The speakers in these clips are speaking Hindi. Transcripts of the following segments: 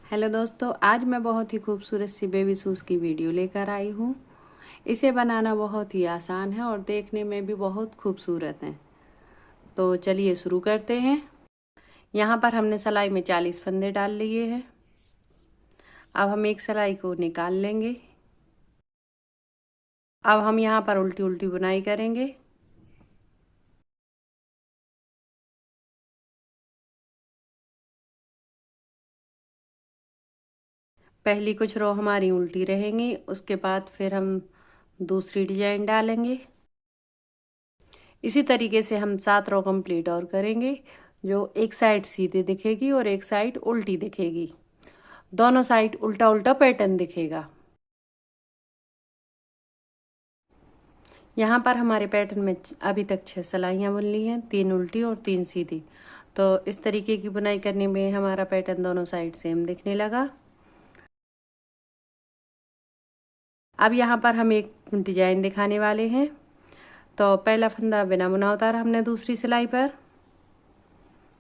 हेलो दोस्तों, आज मैं बहुत ही खूबसूरत सी बेबी शूज़ की वीडियो लेकर आई हूँ। इसे बनाना बहुत ही आसान है और देखने में भी बहुत खूबसूरत है। तो चलिए शुरू करते हैं। यहाँ पर हमने सिलाई में 40 फंदे डाल लिए हैं। अब हम एक सिलाई को निकाल लेंगे। अब हम यहाँ पर उल्टी उल्टी बुनाई करेंगे। पहली कुछ रो हमारी उल्टी रहेंगी, उसके बाद फिर हम दूसरी डिजाइन डालेंगे। इसी तरीके से हम 7 रो कंप्लीट और करेंगे, जो एक साइड सीधी दिखेगी और एक साइड उल्टी दिखेगी। दोनों साइड उल्टा उल्टा पैटर्न दिखेगा। यहाँ पर हमारे पैटर्न में अभी तक 6 सिलाइयाँ बुन ली हैं, 3 उल्टी और 3 सीधी। तो इस तरीके की बुनाई करने में हमारा पैटर्न दोनों साइड सेम दिखने लगा। अब यहाँ पर हम एक डिजाइन दिखाने वाले हैं। तो पहला फंदा बिना बुना उतारा हमने दूसरी सिलाई पर,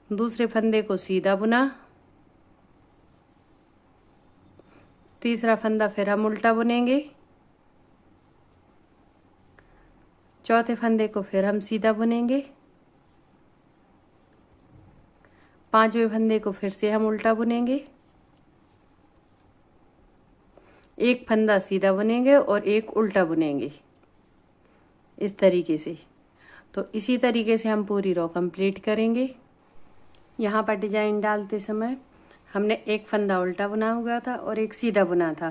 दूसरे फंदे को सीधा बुना, तीसरा फंदा फिर हम उल्टा बुनेंगे, चौथे फंदे को फिर हम सीधा बुनेंगे, पांचवें फंदे को फिर से हम उल्टा बुनेंगे, एक फंदा सीधा बुनेंगे और एक उल्टा बुनेंगे इस तरीके से। तो इसी तरीके से हम पूरी रो कंप्लीट करेंगे। यहाँ पर डिजाइन डालते समय हमने एक फंदा उल्टा बुना हुआ था और एक सीधा बुना था।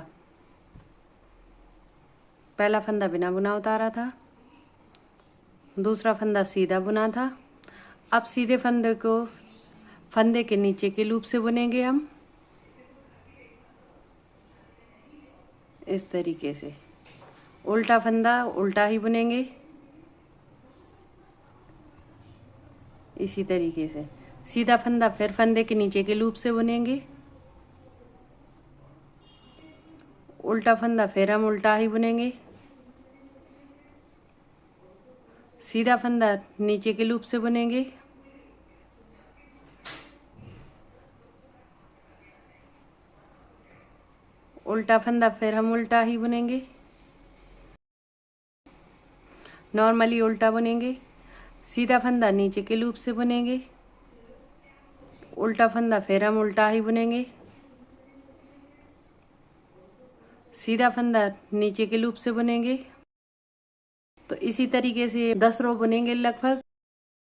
पहला फंदा बिना बुना उतारा था, दूसरा फंदा सीधा बुना था। अब सीधे फंदे को फंदे के नीचे के लूप से बुनेंगे हम इस तरीके से। उल्टा फंदा उल्टा ही बुनेंगे इसी तरीके से। सीधा फंदा फिर फंदे के नीचे के लूप से बुनेंगे, उल्टा फंदा फिर हम उल्टा ही बुनेंगे, सीधा फंदा नीचे के लूप से बुनेंगे, उल्टा फंदा फिर हम उल्टा ही बुनेंगे, नॉर्मली उल्टा बुनेंगे, सीधा फंदा नीचे के लूप से बुनेंगे, उल्टा फंदा फिर हम उल्टा ही बुनेंगे, सीधा फंदा नीचे के लूप से बुनेंगे। तो इसी तरीके से 10 रो बुनेंगे लगभग,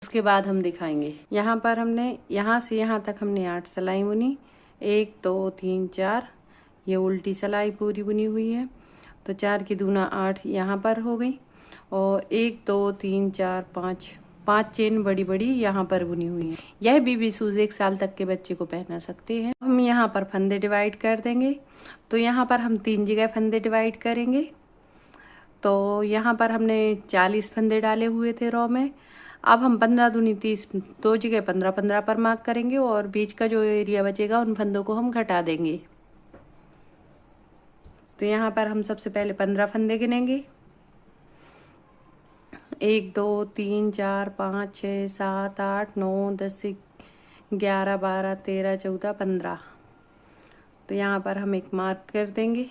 उसके बाद हम दिखाएंगे। यहाँ पर हमने यहाँ से यहाँ तक हमने 8 सिलाई बुनी, 1 2 3 4, ये उल्टी सिलाई पूरी बुनी हुई है। तो 4 की दूना 8 यहाँ पर हो गई और 1 2 3 4 5 चेन बड़ी बड़ी यहाँ पर बुनी हुई है। यह बेबी शूज 1 साल तक के बच्चे को पहना सकते हैं। हम यहाँ पर फंदे डिवाइड कर देंगे। तो यहाँ पर हम 3 जगह फंदे डिवाइड करेंगे। तो यहाँ पर हमने 40 फंदे डाले हुए थे रो में। अब हम 15 दूनी 30, 2 जगह 15 15 पर मार्क करेंगे और बीच का जो एरिया बचेगा उन फंदों को हम घटा देंगे। तो यहाँ पर हम सबसे पहले 15 फंदे गिनेंगे। 1 2 3 4 5 6 7 8 9 10 11 12 13 14 15। तो यहाँ पर हम एक मार्क कर देंगे।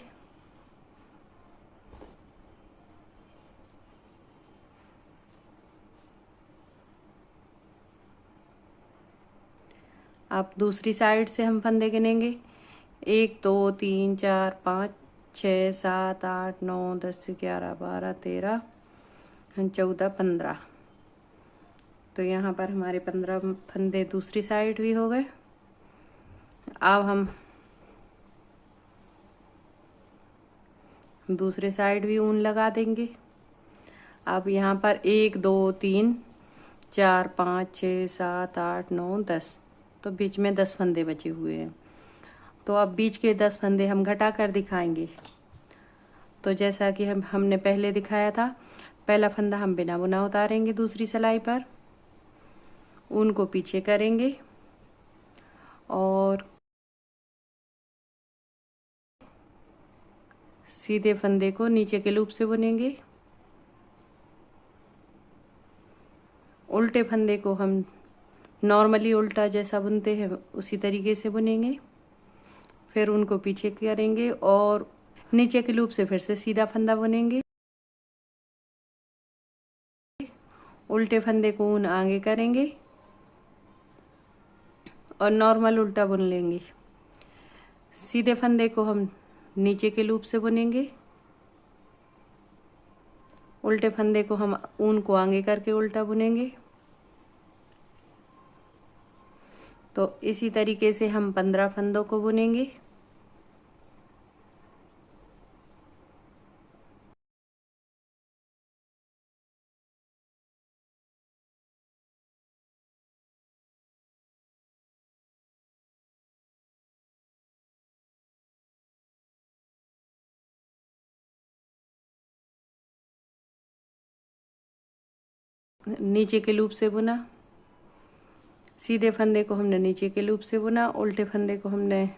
अब दूसरी साइड से हम फंदे गिनेंगे। 1 2 3 4 5 6 7 8 9 10 11 12 13 14 15। तो यहाँ पर हमारे 15 फंदे दूसरी साइड भी हो गए। अब हम दूसरे साइड भी ऊन लगा देंगे। अब यहाँ पर 1 2 3 4 5 6 7 8 9 10, तो बीच में 10 फंदे बचे हुए हैं। तो अब बीच के 10 फंदे हम घटा कर दिखाएंगे। तो जैसा कि हमने पहले दिखाया था, पहला फंदा हम बिना बुना उतारेंगे दूसरी सिलाई पर, ऊन को पीछे करेंगे और सीधे फंदे को नीचे के लूप से बुनेंगे। उल्टे फंदे को हम नॉर्मली उल्टा जैसा बुनते हैं उसी तरीके से बुनेंगे। फिर उनको पीछे करेंगे और नीचे के लूप से फिर से सीधा फंदा बुनेंगे। उल्टे फंदे को ऊन आगे करेंगे और नॉर्मल उल्टा बुन लेंगे। सीधे फंदे को हम नीचे के लूप से बुनेंगे, उल्टे फंदे को हम ऊन को आगे करके उल्टा बुनेंगे। तो इसी तरीके से हम 15 फंदों को बुनेंगे। नीचे के लूप से बुना, सीधे फंदे को हमने नीचे के लूप से बुना, उल्टे फंदे को हमने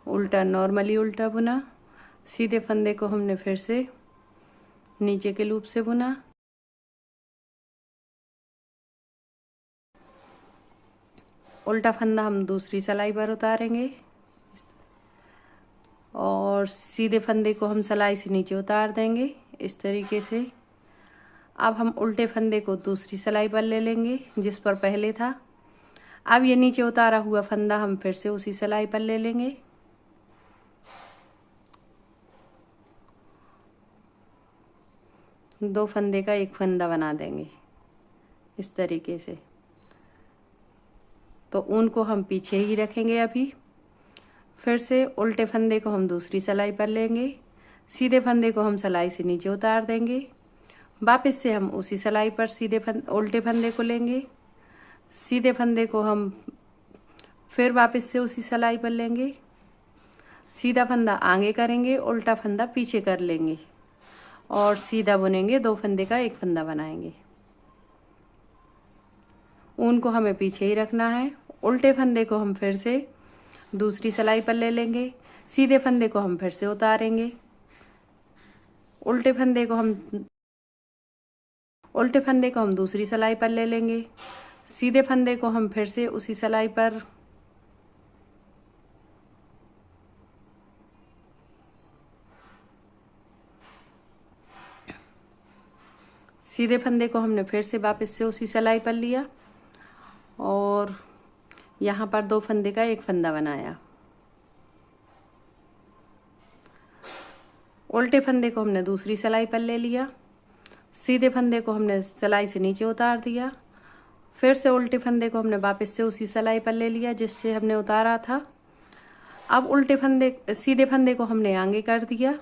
उल्टा नॉर्मली उल्टा बुना, सीधे फंदे को हमने फिर से नीचे के लूप से बुना। उल्टा फंदा हम दूसरी सिलाई पर उतारेंगे और सीधे फंदे को हम सिलाई से नीचे उतार देंगे इस तरीके से। अब हम उल्टे फंदे को दूसरी सिलाई पर ले लेंगे जिस पर पहले था। अब ये नीचे उतारा हुआ फंदा हम फिर से उसी सिलाई पर ले लेंगे। दो फंदे का एक फंदा बना देंगे इस तरीके से। तो ऊन को हम पीछे ही रखेंगे। अभी फिर से उल्टे फंदे को हम दूसरी सिलाई पर लेंगे, सीधे फंदे को हम सिलाई से नीचे उतार देंगे। वापस से हम उसी सिलाई पर उल्टे फंदे को लेंगे, सीधे फंदे को हम फिर वापस से उसी सिलाई पर लेंगे। सीधा फंदा आगे करेंगे, उल्टा फंदा पीछे कर लेंगे और सीधा बुनेंगे। दो फंदे का एक फंदा बनाएंगे। ऊन को हमें पीछे ही रखना है। उल्टे फंदे को हम फिर से दूसरी सिलाई पर ले लेंगे, सीधे फंदे को हम फिर से उतारेंगे। उल्टे फंदे को हम दूसरी सिलाई पर ले लेंगे, सीधे फंदे को हम फिर से उसी सिलाई पर सीधे फंदे को हमने फिर से वापस से उसी सिलाई पर लिया और यहाँ पर दो फंदे का एक फंदा बनाया। उल्टे फंदे को हमने दूसरी सिलाई पर ले लिया, सीधे फंदे को हमने सिलाई से नीचे उतार दिया। फिर से उल्टे फंदे को हमने वापस से उसी सिलाई पर ले लिया जिससे हमने उतारा था। अब सीधे फंदे को हमने आगे कर दिया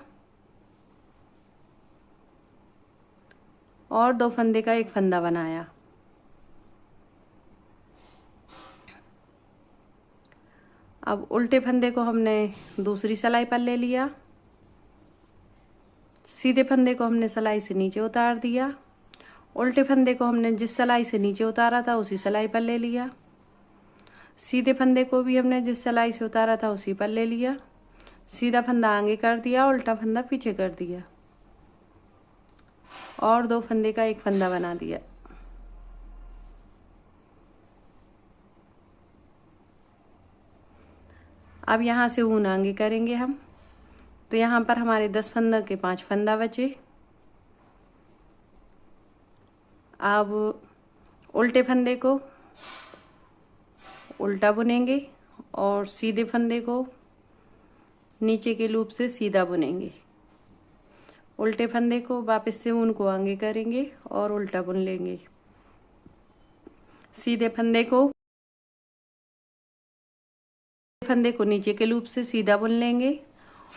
और दो फंदे का एक फंदा बनाया। अब उल्टे फंदे को हमने दूसरी सिलाई पर ले लिया, सीधे फंदे को हमने सिलाई से नीचे उतार दिया। उल्टे फंदे को हमने जिस सिलाई से नीचे उतारा था उसी सिलाई पर ले लिया। सीधे फंदे को भी हमने जिस सिलाई से उतारा था उसी पर ले लिया। सीधा फंदा आगे कर दिया, उल्टा फंदा पीछे कर दिया और दो फंदे का एक फंदा बना दिया। अब यहाँ से ऊन आगे करेंगे हम। तो यहाँ पर हमारे 10 फंदा के 5 फंदा बचे। अब उल्टे फंदे को उल्टा बुनेंगे और सीधे फंदे को नीचे के लूप से सीधा बुनेंगे। उल्टे फंदे को वापस से ऊन को आगे करेंगे और उल्टा बुन लेंगे। सीधे फंदे को नीचे के लूप से सीधा बुन लेंगे।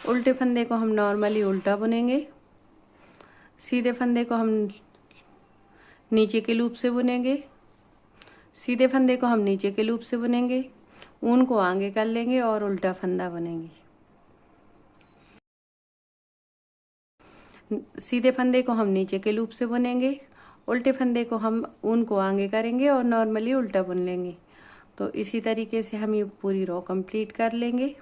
उल्टे फंदे को हम नॉर्मली उल्टा बुनेंगे। सीधे फंदे को हम नीचे के लूप से बुनेंगे, सीधे फंदे को हम नीचे के लूप से बुनेंगे। ऊन को आगे कर लेंगे और उल्टा फंदा बुनेंगे। सीधे फंदे को हम नीचे के लूप से बुनेंगे, उल्टे फंदे को हम ऊन को आगे करेंगे और नॉर्मली उल्टा बुन लेंगे। तो इसी तरीके से हम ये पूरी रो कंप्लीट कर लेंगे।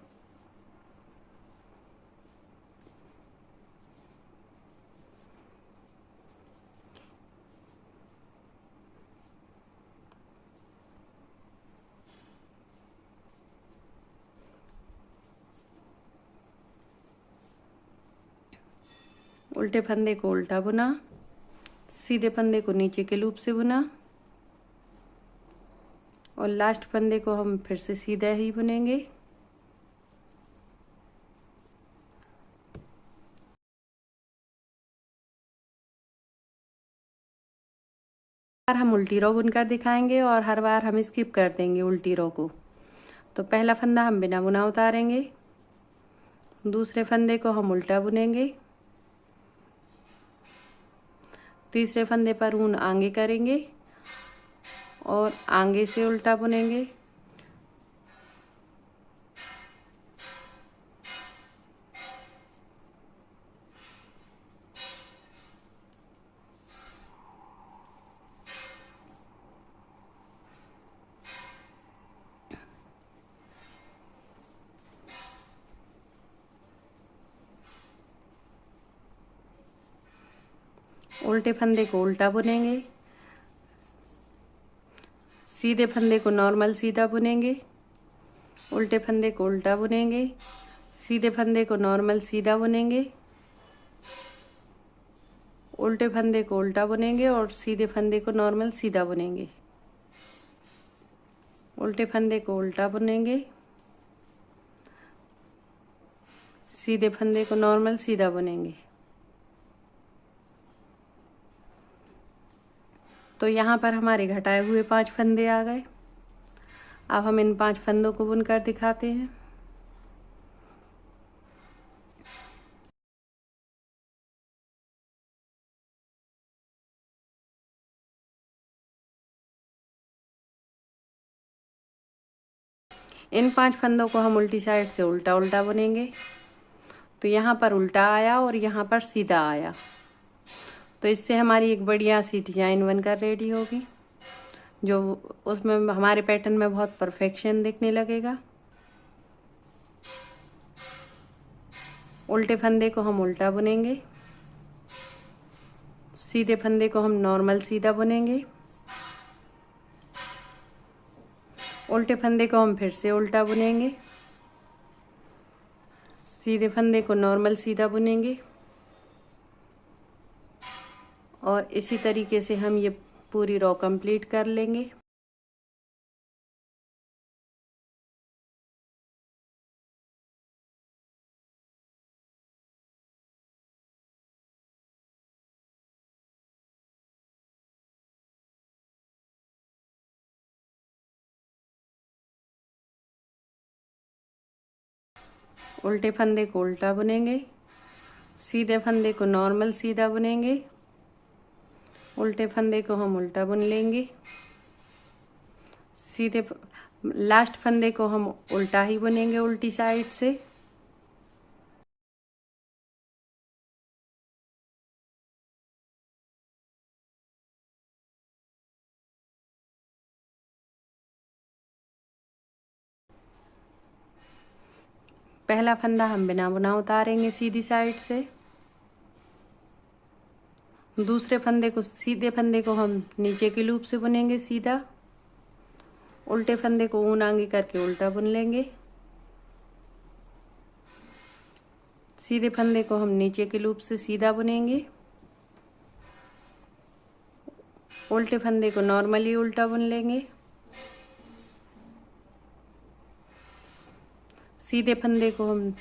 उल्टे फंदे को उल्टा बुना, सीधे फंदे को नीचे के लूप से बुना और लास्ट फंदे को हम फिर से सीधा ही बुनेंगे। हम उल्टी रो बुनकर दिखाएंगे और हर बार हम स्किप कर देंगे उल्टी रो को। तो पहला फंदा हम बिना बुना उतारेंगे, दूसरे फंदे को हम उल्टा बुनेंगे, तीसरे फंदे पर ऊन आगे करेंगे और आगे से उल्टा बुनेंगे, उल्टे फंदे को उल्टा बुनेंगे, सीधे फंदे को नॉर्मल सीधा बुनेंगे, उल्टे फंदे को उल्टा बुनेंगे, सीधे फंदे को नॉर्मल सीधा बुनेंगे, उल्टे फंदे को उल्टा बुनेंगे और सीधे फंदे को नॉर्मल सीधा बुनेंगे, उल्टे फंदे को उल्टा बुनेंगे, सीधे फंदे को नॉर्मल सीधा बुनेंगे। तो यहाँ पर हमारे घटाए हुए 5 फंदे आ गए। अब हम इन 5 फंदों को बुनकर दिखाते हैं। इन 5 फंदों को हम उल्टी साइड से उल्टा उल्टा बुनेंगे। तो यहाँ पर उल्टा आया और यहाँ पर सीधा आया, तो इससे हमारी एक बढ़िया सी डिजाइन बनकर रेडी होगी, जो उसमें हमारे पैटर्न में बहुत परफेक्शन दिखने लगेगा। उल्टे फंदे को हम उल्टा बुनेंगे, सीधे फंदे को हम नॉर्मल सीधा बुनेंगे, उल्टे फंदे को हम फिर से उल्टा बुनेंगे, सीधे फंदे को नॉर्मल सीधा बुनेंगे और इसी तरीके से हम ये पूरी रो कंप्लीट कर लेंगे। उल्टे फंदे को उल्टा बुनेंगे, सीधे फंदे को नॉर्मल सीधा बुनेंगे, उल्टे फंदे को हम उल्टा बुन लेंगे, सीधे लास्ट फंदे को हम उल्टा ही बुनेंगे उल्टी साइड से। पहला फंदा हम बिना बुना उतारेंगे सीधी साइड से, दूसरे फंदे को सीधे फंदे को हम नीचे के लूप से बुनेंगे सीधा, उल्टे फंदे को ऊन आगे करके उल्टा बुन लेंगे, सीधे फंदे को हम नीचे के लूप से सीधा बुनेंगे, उल्टे फंदे को नॉर्मली उल्टा बुन लेंगे, सीधे फंदे को हम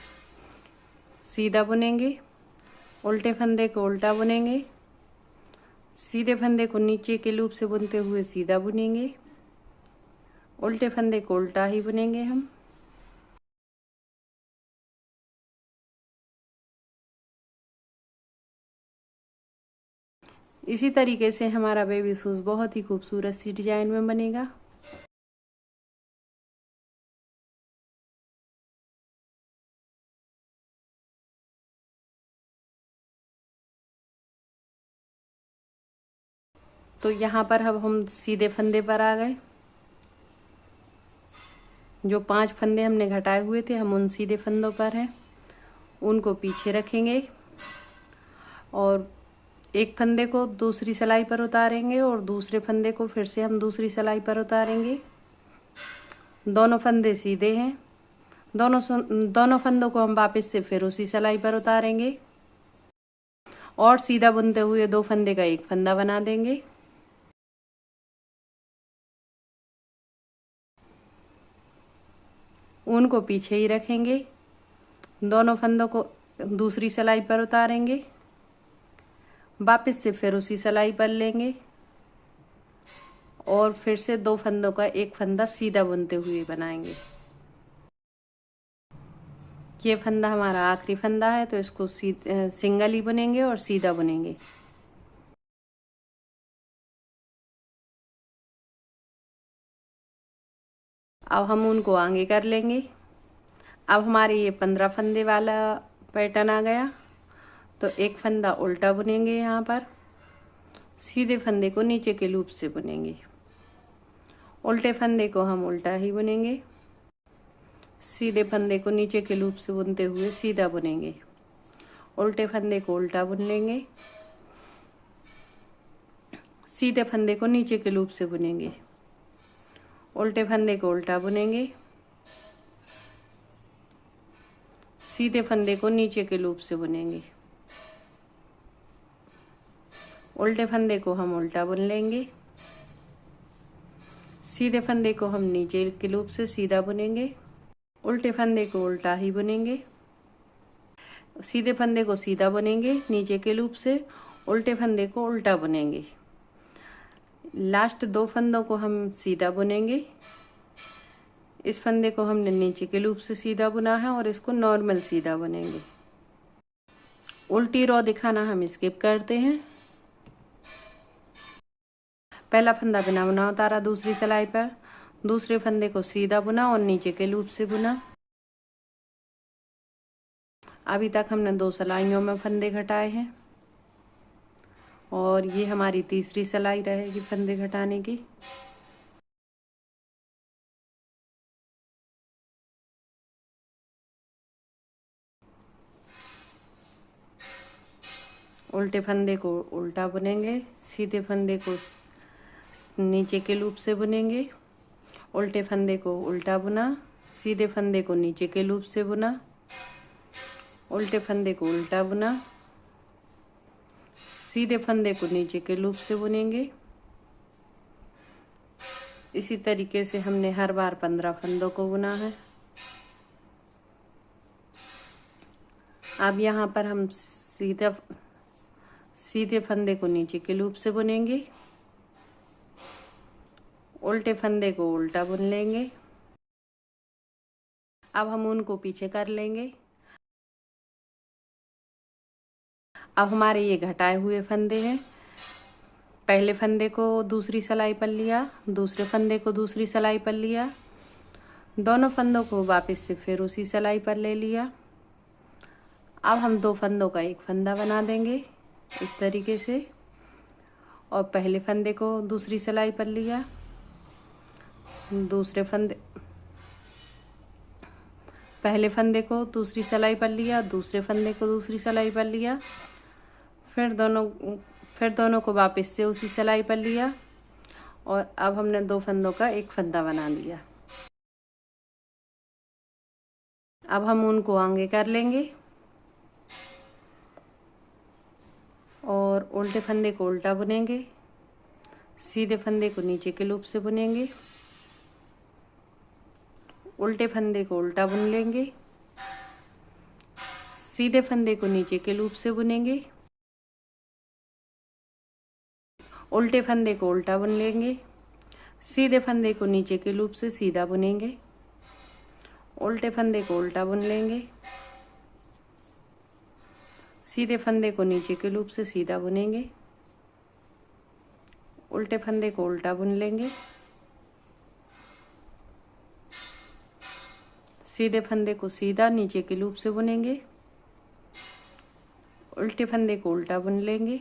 सीधा बुनेंगे, उल्टे फंदे को उल्टा बुनेंगे, सीधे फंदे को नीचे के लूप से बुनते हुए सीधा बुनेंगे, उल्टे फंदे को उल्टा ही बुनेंगे हम। इसी तरीके से हमारा बेबी शूज बहुत ही खूबसूरत सी डिजाइन में बनेगा। तो यहाँ पर अब हम सीधे फंदे पर आ गए। जो 5 फंदे हमने घटाए हुए थे हम उन सीधे फंदों पर हैं, उनको पीछे रखेंगे और एक फंदे को दूसरी सिलाई पर उतारेंगे और दूसरे फंदे को फिर से हम दूसरी सिलाई पर उतारेंगे। दोनों फंदे सीधे हैं, दोनों फंदों को हम वापस से फिर उसी सिलाई पर उतारेंगे और सीधा बुनते हुए 2 फंदे का एक फंदा बना देंगे। ऊन को पीछे ही रखेंगे, दोनों फंदों को दूसरी सिलाई पर उतारेंगे, वापस से फिर उसी सिलाई पर लेंगे और फिर से 2 फंदों का एक फंदा सीधा बुनते हुए बनाएंगे। ये फंदा हमारा आखिरी फंदा है, तो इसको सिंगल ही बुनेंगे और सीधा बुनेंगे। अब हम उनको आगे कर लेंगे। अब हमारे ये 15 फंदे वाला पैटर्न आ गया, तो एक फंदा उल्टा बुनेंगे, यहाँ पर सीधे फंदे को नीचे के लूप से बुनेंगे, उल्टे फंदे को हम उल्टा ही बुनेंगे, सीधे फंदे को नीचे के लूप से बुनते हुए सीधा बुनेंगे, उल्टे फंदे को उल्टा बुन लेंगे, सीधे फंदे को नीचे के लूप से बुनेंगे, उल्टे फंदे को उल्टा बुनेंगे, सीधे फंदे को नीचे के लूप से बुनेंगे, उल्टे फंदे को हम उल्टा बुन लेंगे, सीधे फंदे को हम नीचे के लूप से सीधा बुनेंगे, उल्टे फंदे को उल्टा ही बुनेंगे, सीधे फंदे को सीधा बुनेंगे नीचे के लूप से, उल्टे फंदे को उल्टा बुनेंगे। लास्ट 2 फंदों को हम सीधा बुनेंगे। इस फंदे को हमने नीचे के लूप से सीधा बुना है और इसको नॉर्मल सीधा बुनेंगे। उल्टी रो दिखाना हम स्किप करते हैं। पहला फंदा बिना बुना उतारा दूसरी सिलाई पर, दूसरे फंदे को सीधा बुना और नीचे के लूप से बुना। अभी तक हमने 2 सिलाइयों में फंदे घटाए हैं और ये हमारी तीसरी सिलाई रहेगी फंदे घटाने की। उल्टे फंदे को उल्टा बुनेंगे, सीधे फंदे को नीचे के लूप से बुनेंगे, उल्टे फंदे को उल्टा बुना, सीधे फंदे को नीचे के लूप से बुना, उल्टे फंदे को उल्टा बुना, सीधे फंदे को नीचे के लूप से बुनेंगे। इसी तरीके से हमने हर बार 15 फंदों को बुना है। अब यहाँ पर हम सीधे फंदे को नीचे के लूप से बुनेंगे, उल्टे फंदे को उल्टा बुन लेंगे। अब हम उनको पीछे कर लेंगे। अब हमारे ये घटाए हुए फंदे हैं। पहले फंदे को दूसरी सिलाई पर लिया, दूसरे फंदे को दूसरी सिलाई पर लिया, दोनों फंदों को वापस से फिर उसी सिलाई पर ले लिया। अब हम 2 फंदों का एक फंदा बना देंगे इस तरीके से, और पहले फंदे को दूसरी सिलाई पर लिया, पहले फंदे को दूसरी सिलाई पर लिया, दूसरे फंदे को दूसरी सिलाई पर लिया, फिर दोनों को वापस से उसी सिलाई पर लिया और अब हमने 2 फंदों का एक फंदा बना लिया। अब हम उनको आगे कर लेंगे और उल्टे फंदे को उल्टा बुनेंगे, सीधे फंदे को नीचे के लूप से बुनेंगे, उल्टे फंदे को उल्टा बुन लेंगे, सीधे फंदे को नीचे के लूप से बुनेंगे, उल्टे फंदे को उल्टा बुन लेंगे, सीधे फंदे को नीचे के लूप से सीधा बुनेंगे, उल्टे फंदे को उल्टा बुन लेंगे, सीधे फंदे को नीचे के लूप से सीधा बुनेंगे, उल्टे फंदे को उल्टा बुन लेंगे, सीधे फंदे को सीधा नीचे के लूप से बुनेंगे, उल्टे फंदे को उल्टा बुन लेंगे।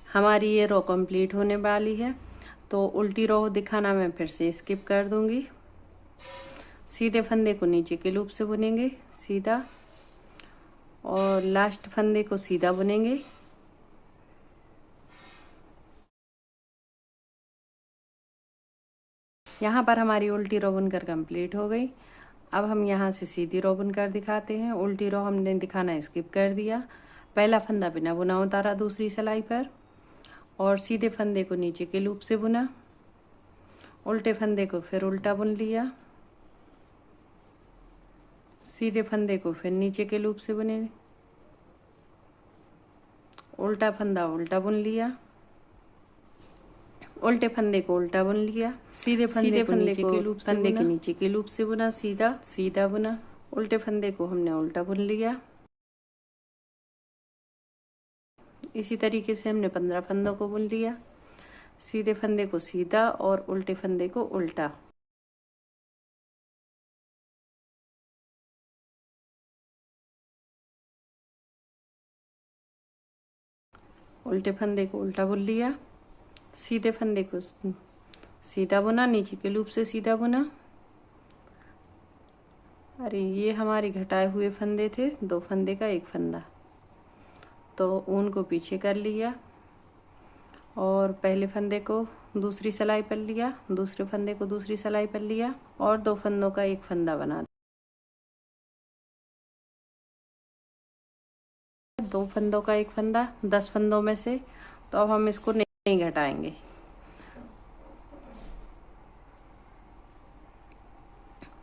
हमारी ये रो कंप्लीट होने वाली है, तो उल्टी रो दिखाना मैं फिर से स्किप कर दूंगी। सीधे फंदे को नीचे के लूप से बुनेंगे सीधा, और लास्ट फंदे को सीधा बुनेंगे। यहाँ पर हमारी उल्टी रो बुनकर कंप्लीट हो गई। अब हम यहाँ से सीधी रो बुनकर दिखाते हैं। उल्टी रो हमने दिखाना स्किप कर दिया। पहला फंदा बिना बुना उतारा दूसरी सिलाई पर और सीधे फंदे को नीचे के लूप से बुना। उल्टे फंदे को फिर उल्टा बुन लिया। सीधे फंदे को फिर नीचे के लूप से बुने। उल्टा फंदा उल्टा बुन लिया। उल्टे फंदे को उल्टा बुन लिया। सीधे फंदे को नीचे के लूप से फंदे के नीचे के लूप से बुना। सीधा सीधा बुना। उल्टे फंदे को हमने उल्टा बुन लिया। इसी तरीके से हमने 15 फंदों को बुन लिया। सीधे फंदे को सीधा और उल्टे फंदे को उल्टा। उल्टे फंदे को उल्टा बुन लिया। सीधे फंदे को सीधा बुना। नीचे के लूप से सीधा बुना। अरे ये हमारे घटाए हुए फंदे थे, 2 फंदे का 1 फंदा, तो ऊन को पीछे कर लिया और पहले फंदे को दूसरी सिलाई पर लिया, दूसरे फंदे को दूसरी सिलाई पर लिया और 2 फंदों का 1 फंदा बना। 2 फंदों का 1 फंदा 10 फंदों में से, तो अब हम इसको नहीं घटाएंगे।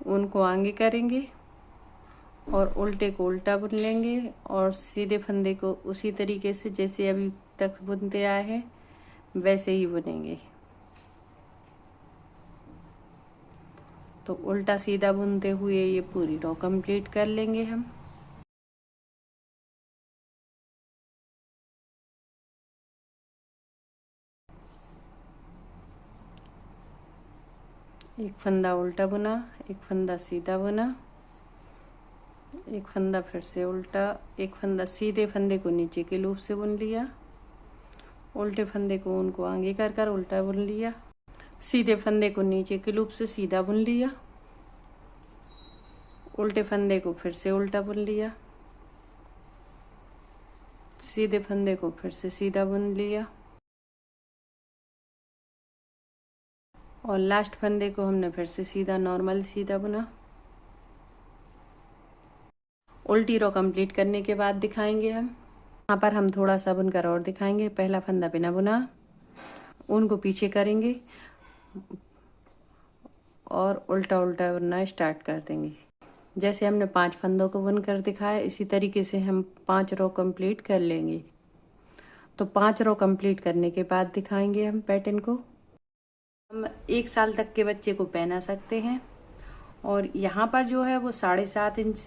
ऊन को आगे करेंगे और उल्टे को उल्टा बुन लेंगे और सीधे फंदे को उसी तरीके से जैसे अभी तक बुनते आए हैं वैसे ही बुनेंगे। तो उल्टा सीधा बुनते हुए ये पूरी रो कंप्लीट कर लेंगे हम। एक फंदा उल्टा बुना, एक फंदा सीधा बुना, एक फंदा फिर से उल्टा, एक फंदा सीधे फंदे को नीचे के लूप से बुन लिया। उल्टे फंदे को ऊन को आगे कर कर उल्टा बुन लिया। सीधे फंदे को नीचे के लूप से सीधा बुन लिया। उल्टे फंदे को फिर से उल्टा बुन लिया। सीधे फंदे को फिर से सीधा बुन लिया और लास्ट फंदे को हमने फिर से सीधा नॉर्मल सीधा बुना। उल्टी रो कंप्लीट करने के बाद दिखाएंगे हम। यहाँ पर हम थोड़ा सा बुनकर और दिखाएंगे। पहला फंदा बिना बुना, ऊन को पीछे करेंगे और उल्टा उल्टा बुनना स्टार्ट कर देंगे। जैसे हमने 5 फंदों को बुनकर दिखाया इसी तरीके से हम 5 रो कंप्लीट कर लेंगे। तो 5 रो कंप्लीट करने के बाद दिखाएंगे हम पैटर्न को। हम 1 साल तक के बच्चे को पहना सकते हैं और यहाँ पर जो है वो 7.5 इंच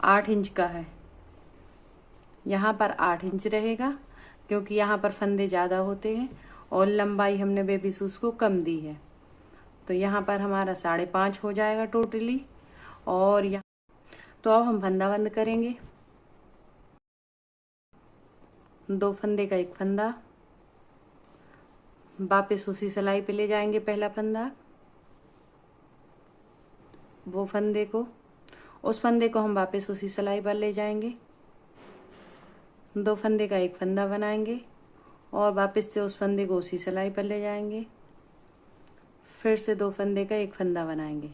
8 इंच का है। यहाँ पर 8 इंच रहेगा क्योंकि यहाँ पर फंदे ज़्यादा होते हैं और लंबाई हमने बेबी शूज़ को कम दी है, तो यहाँ पर हमारा 5.5 हो जाएगा टोटली। और यहाँ तो अब हम फंदा बंद करेंगे। 2 फंदे का 1 फंदा, वापस उसी सिलाई पे ले जाएंगे। पहला फंदा, वो फंदे को उस फंदे को हम वापस उसी सिलाई पर ले जाएंगे। 2 फंदे का 1 फंदा बनाएंगे और वापस से उस फंदे को उसी सिलाई पर ले जाएंगे। फिर से 2 फंदे का 1 फंदा बनाएंगे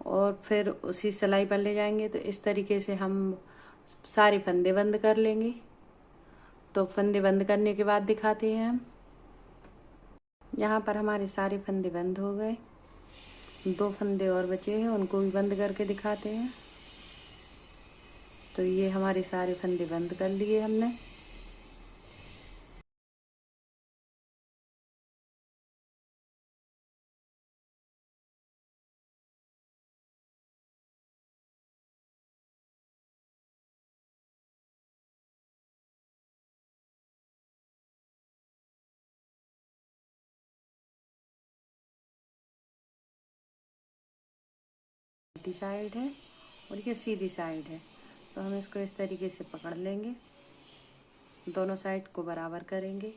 और फिर उसी सिलाई पर ले जाएंगे। तो इस तरीके से हम सारे फंदे बंद कर लेंगे। तो फंदे बंद करने के बाद दिखाते हैं हम। यहाँ पर हमारे सारे फंदे बंद हो गए। 2 फंदे और बचे हैं, उनको भी बंद करके दिखाते हैं। तो ये हमारे सारे फंदे बंद कर लिए हमने। उल्टी साइड है और ये सीधी साइड है, तो हम इसको इस तरीके से पकड़ लेंगे। दोनों साइड को बराबर करेंगे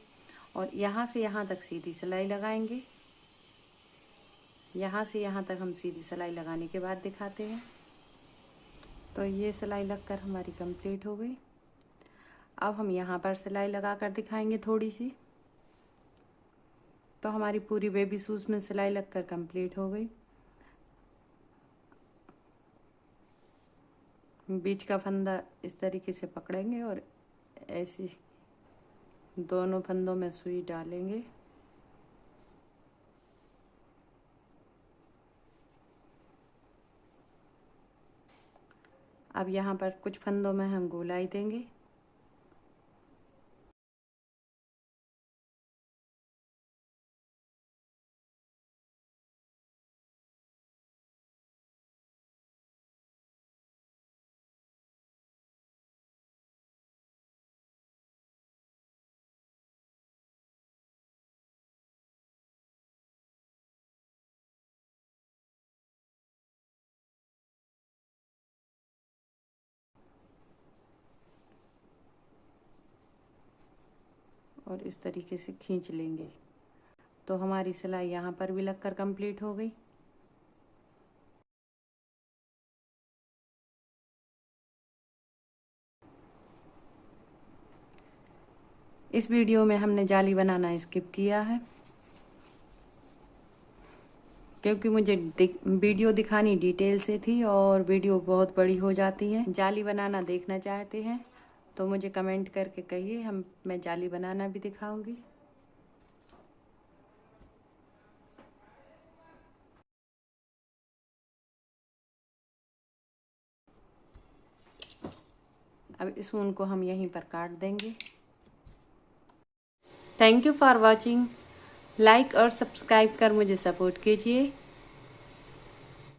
और यहाँ से यहाँ तक सीधी सिलाई लगाएंगे। यहाँ से यहाँ तक हम सीधी सिलाई लगाने के बाद दिखाते हैं। तो ये सिलाई लगकर हमारी कंप्लीट हो गई। अब हम यहाँ पर सिलाई लगा कर दिखाएंगे थोड़ी सी। तो हमारी पूरी बेबी शूज में सिलाई लगकर कंप्लीट हो गई। बीच का फंदा इस तरीके से पकड़ेंगे और ऐसे दोनों फंदों में सुई डालेंगे। अब यहाँ पर कुछ फंदों में हम गोलाई देंगे। और इस तरीके से खींच लेंगे तो हमारी सिलाई यहाँ पर भी लगकर कंप्लीट हो गई। इस वीडियो में हमने जाली बनाना स्किप किया है क्योंकि मुझे वीडियो दिखानी डिटेल से थी और वीडियो बहुत बड़ी हो जाती है। जाली बनाना देखना चाहते हैं तो मुझे कमेंट करके कहिए, मैं जाली बनाना भी दिखाऊंगी। अब इस ऊन को हम यहीं पर काट देंगे। Thank you for watching. Like और सब्सक्राइब कर मुझे सपोर्ट कीजिए।